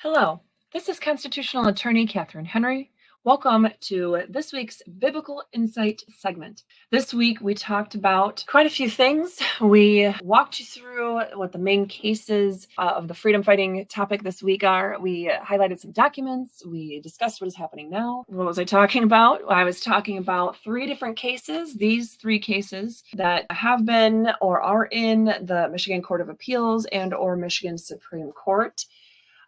Hello, this is constitutional attorney Katherine Henry. Welcome to this week's Biblical Insight segment. This week we talked about quite a few things. We walked you through what the main cases of the freedom fighting topic this week are. We highlighted some documents. We discussed what is happening now. What was I talking about? I was talking about three different cases. These three cases that have been or are in the Michigan Court of Appeals and or Michigan Supreme Court.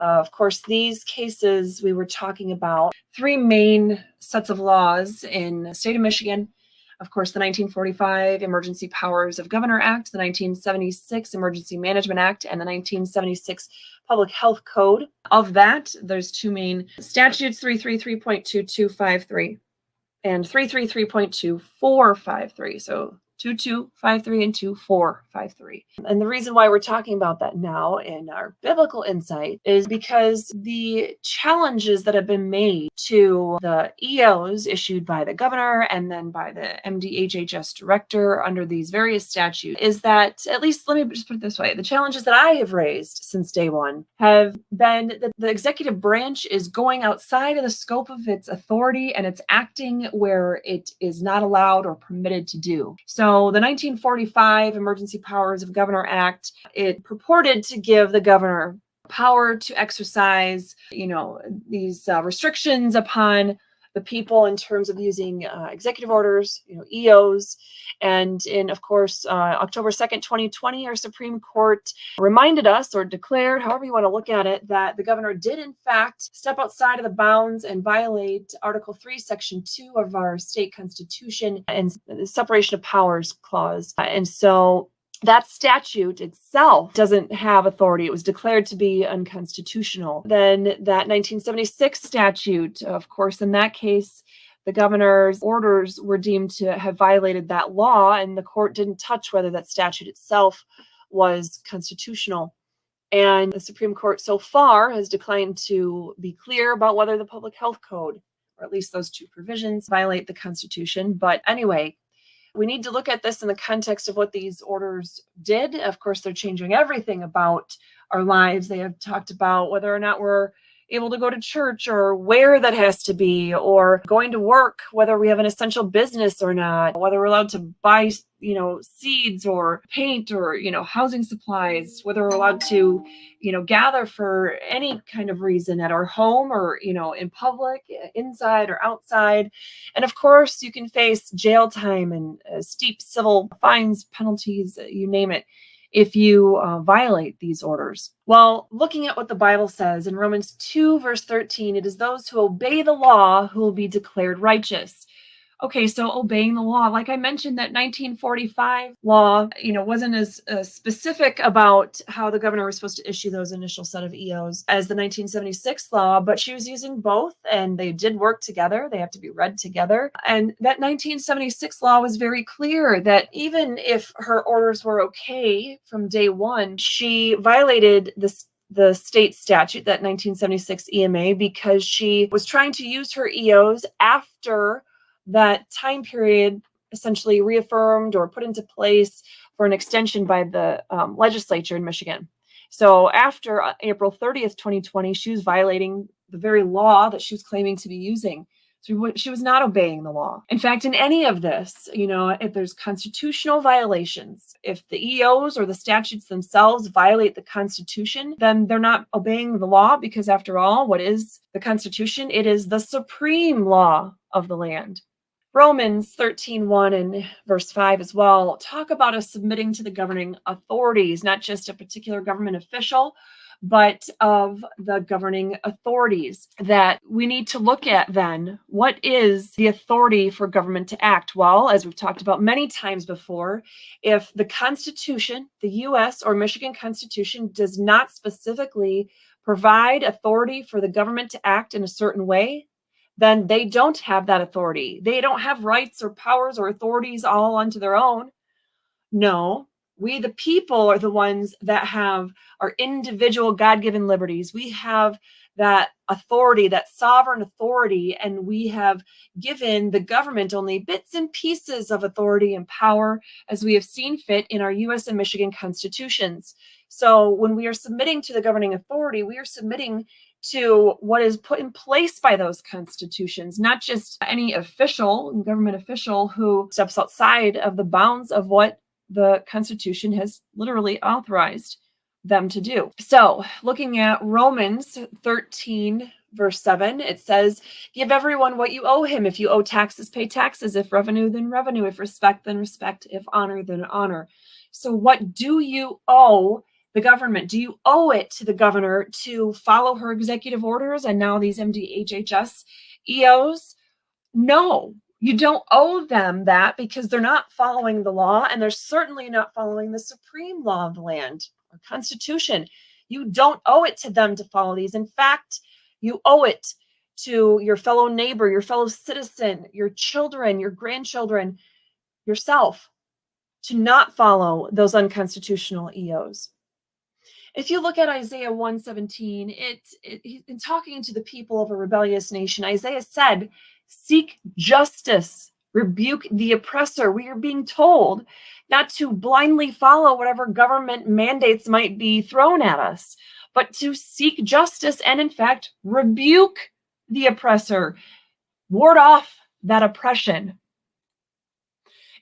Of course, these cases, we were talking about three main sets of laws in the state of Michigan. Of course, the 1945 Emergency Powers of Governor Act, the 1976 Emergency Management Act, and the 1976 Public Health Code. Of that, there's two main statutes, 333.2253 and 333.2453. So 2253 and 2453. And the reason why we're talking about that now in our biblical insight is because the challenges that have been made to the EOs issued by the governor and then by the MDHHS director under these various statutes is that, at least let me just put it this way, the challenges that I have raised since day one have been that the executive branch is going outside of the scope of its authority and it's acting where it is not allowed or permitted to do. So the 1945 Emergency Powers of Governor Act, it purported to give the governor power to exercise, these restrictions upon the people in terms of using executive orders, EOs. And of course, October 2nd, 2020, our Supreme Court reminded us or declared, however you want to look at it, that the governor did in fact step outside of the bounds and violate Article 3, Section 2 of our state constitution and the separation of powers clause. And so that statute itself doesn't have authority. It was declared to be unconstitutional. Then that 1976 statute, of course, in that case, the governor's orders were deemed to have violated that law, and the court didn't touch whether that statute itself was constitutional. And the Supreme Court so far has declined to be clear about whether the Public Health Code, or at least those two provisions, violate the Constitution. But anyway, we need to look at this in the context of what these orders did. Of course, they're changing everything about our lives. They have talked about whether or not we're able to go to church or where that has to be, or going to work, whether we have an essential business or not, whether we're allowed to buy, seeds or paint or, housing supplies, whether we're allowed to, gather for any kind of reason at our home or, in public, inside or outside. And of course, you can face jail time and steep civil fines, penalties, you name it, if you violate these orders. Well, looking at what the Bible says in Romans 2, verse 13, it is those who obey the law who will be declared righteous. Okay, so obeying the law, like I mentioned, that 1945 law, wasn't as specific about how the governor was supposed to issue those initial set of EOs as the 1976 law, but she was using both and they did work together. They have to be read together. And that 1976 law was very clear that even if her orders were okay from day one, she violated the state statute, that 1976 EMA, because she was trying to use her EOs after that time period essentially reaffirmed or put into place for an extension by the legislature in Michigan. So after April 30th, 2020, she was violating the very law that she was claiming to be using. So she was not obeying the law. In fact, in any of this, if there's constitutional violations, if the EOs or the statutes themselves violate the Constitution, then they're not obeying the law, because after all, what is the Constitution? It is the supreme law of the land. Romans 13:1 and verse 5 as well talk about us submitting to the governing authorities, not just a particular government official, but of the governing authorities that we need to look at then. What is the authority for government to act? Well, as we've talked about many times before, if the Constitution, the U.S. or Michigan Constitution, does not specifically provide authority for the government to act in a certain way, then they don't have that authority. They don't have rights or powers or authorities all unto their own. No, we, the people, are the ones that have our individual God-given liberties. We have that authority, that sovereign authority, and we have given the government only bits and pieces of authority and power as we have seen fit in our U.S. and Michigan constitutions. So when we are submitting to the governing authority, we are submitting to what is put in place by those constitutions, not just any official, government official who steps outside of the bounds of what the Constitution has literally authorized them to do. So, looking at Romans 13, verse 7, it says, give everyone what you owe him. If you owe taxes, pay taxes. If revenue, then revenue. If respect, then respect. If honor, then honor. So what do you owe the government? Do you owe it to the governor to follow her executive orders and now these MDHHS EOs? No, you don't owe them that, because they're not following the law, and they're certainly not following the supreme law of the land or Constitution. You don't owe it to them to follow these. In fact, you owe it to your fellow neighbor, your fellow citizen, your children, your grandchildren, yourself, to not follow those unconstitutional EOs. If you look at Isaiah 1:17, in talking to the people of a rebellious nation, Isaiah said, seek justice, rebuke the oppressor. We are being told not to blindly follow whatever government mandates might be thrown at us, but to seek justice and, in fact, rebuke the oppressor, ward off that oppression.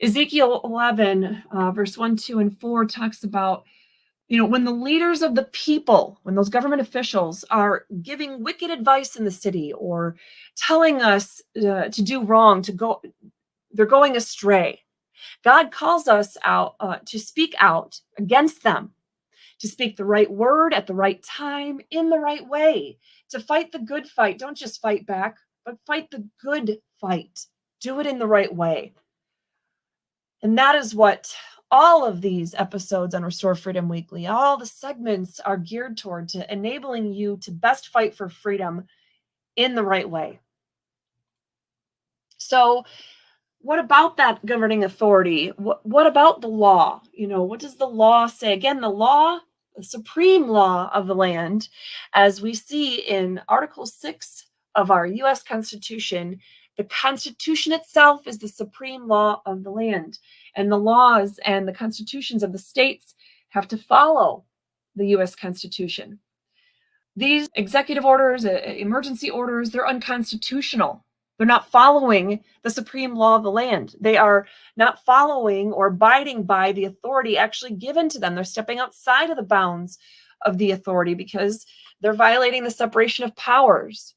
Ezekiel 11, verse 1, 2, and 4 talks about, when the leaders of the people, when those government officials are giving wicked advice in the city or telling us to do wrong, they're going astray. God calls us out to speak out against them, to speak the right word at the right time, in the right way, to fight the good fight. Don't just fight back, but fight the good fight. Do it in the right way. And that is what all of these episodes on Restore Freedom Weekly, all the segments are geared toward, to enabling you to best fight for freedom in the right way. So what about that governing authority? What about the law? What does the law say? Again, the law, the supreme law of the land, as we see in Article 6 of our U.S. Constitution, the Constitution itself is the supreme law of the land. And the laws and the constitutions of the states have to follow the U.S. Constitution. These executive orders, emergency orders, they're unconstitutional. They're not following the supreme law of the land. They are not following or abiding by the authority actually given to them. They're stepping outside of the bounds of the authority because they're violating the separation of powers.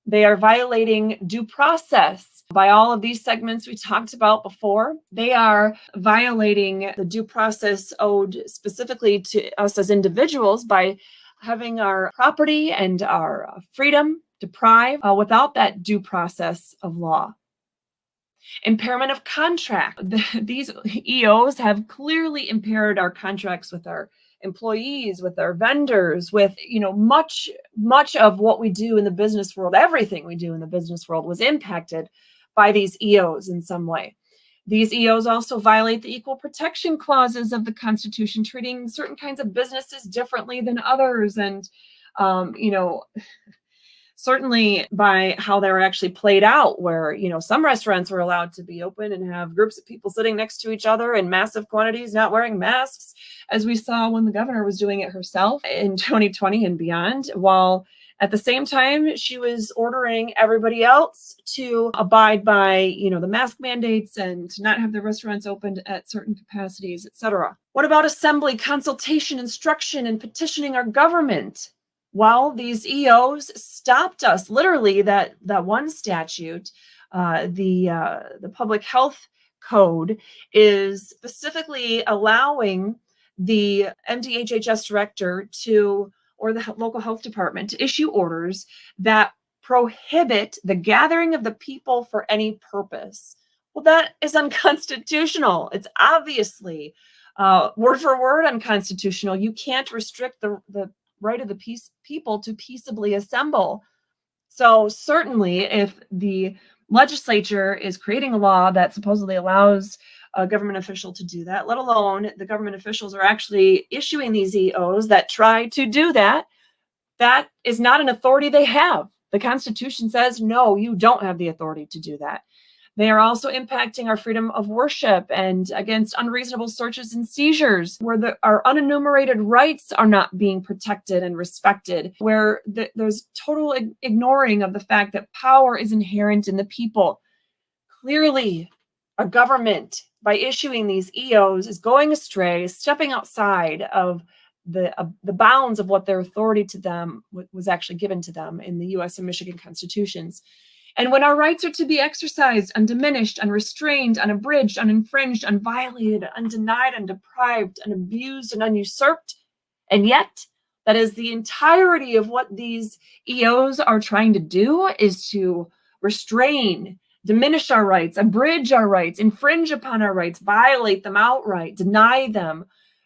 They are violating due process by all of these segments we talked about before. They are violating the due process owed specifically to us as individuals by having our property and our freedom deprived without that due process of law. Impairment of contract. These EOs have clearly impaired our contracts with our employees, with our vendors, with much of what we do in the business world. Everything we do in the business world was impacted by these EOs in some way. These EOs also violate the equal protection clauses of the Constitution, treating certain kinds of businesses differently than others, and certainly by how they were actually played out, where, some restaurants were allowed to be open and have groups of people sitting next to each other in massive quantities, not wearing masks, as we saw when the governor was doing it herself in 2020 and beyond, while at the same time, she was ordering everybody else to abide by, the mask mandates and to not have the restaurants opened at certain capacities, etc. What about assembly, consultation, instruction, and petitioning our government? Well, these EOs stopped us. Literally, that one statute, the Public Health Code, is specifically allowing the MDHHS director or the local health department to issue orders that prohibit the gathering of the people for any purpose. Well, that is unconstitutional. It's obviously word for word unconstitutional. You can't restrict the right of the people to peaceably assemble. So certainly, if the legislature is creating a law that supposedly allows a government official to do that, let alone the government officials are actually issuing these EOs that try to do that, that is not an authority they have. The Constitution says, no, you don't have the authority to do that. They are also impacting our freedom of worship and against unreasonable searches and seizures, where our unenumerated rights are not being protected and respected, where there's total ignoring of the fact that power is inherent in the people. Clearly, our government, by issuing these EOs, is going astray, is stepping outside of the bounds of what their authority to them was actually given to them in the U.S. and Michigan constitutions. And when our rights are to be exercised, undiminished, unrestrained, unabridged, uninfringed, unviolated, undenied, undeprived, unabused, and unusurped, and yet that is the entirety of what these EOs are trying to do, is to restrain, diminish our rights, abridge our rights, infringe upon our rights, violate them outright, deny them,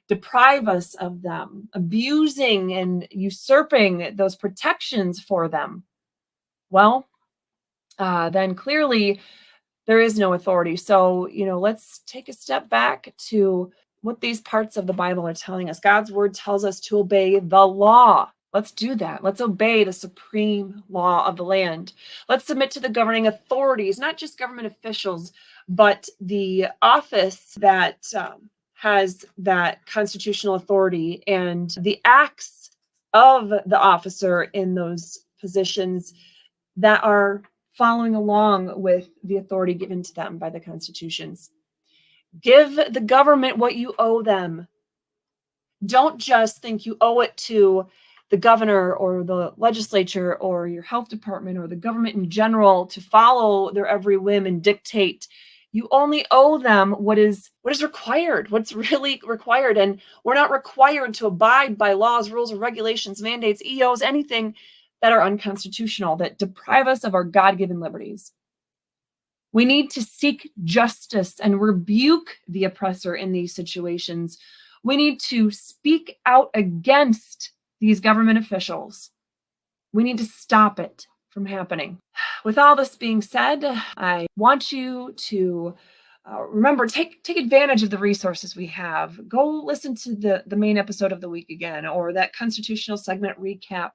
deprive us of them, abusing and usurping those protections for them. Well, then clearly there is no authority. So, let's take a step back to what these parts of the Bible are telling us. God's word tells us to obey the law. Let's do that. Let's obey the supreme law of the land. Let's submit to the governing authorities, not just government officials, but the office that has that constitutional authority and the acts of the officer in those positions that are following along with the authority given to them by the constitutions. Give the government what you owe them. Don't just think you owe it to the governor or the legislature or your health department or the government in general to follow their every whim and dictate. You only owe them what is required, what's really required. And we're not required to abide by laws, rules, or regulations, mandates, EOs, anything that are unconstitutional, that deprive us of our God-given liberties. We need to seek justice and rebuke the oppressor in these situations. We need to speak out against these government officials. We need to stop it from happening. With all this being said, I want you to remember, take advantage of the resources we have. Go listen to the main episode of the week again, or that constitutional segment recap.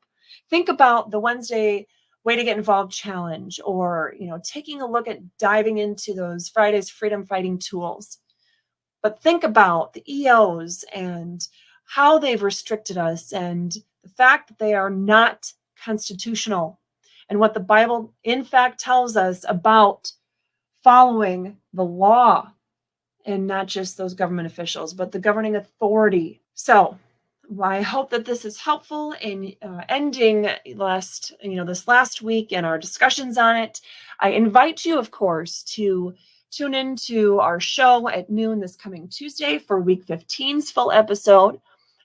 Think about the Wednesday Way to Get Involved challenge, or taking a look at diving into those Friday's freedom fighting tools. But think about the EOs and how they've restricted us, and the fact that they are not constitutional, and what the Bible in fact tells us about following the law, and not just those government officials, but the governing authority. So I hope that this is helpful in ending this last week and our discussions on it. I invite you, of course, to tune into our show at noon this coming Tuesday for week 15's full episode.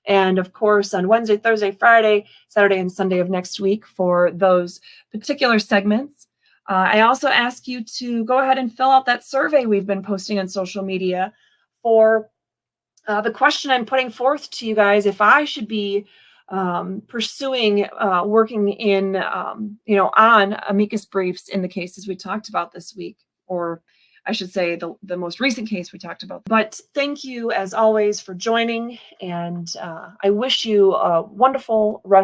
And of course, on Wednesday, Thursday, Friday, Saturday, and Sunday of next week for those particular segments. I also ask you to go ahead and fill out that survey we've been posting on social media for the question I'm putting forth to you guys: if I should be pursuing working in, on amicus briefs in the cases we talked about this week, or I should say the most recent case we talked about. But thank you, as always, for joining, and I wish you a wonderful rest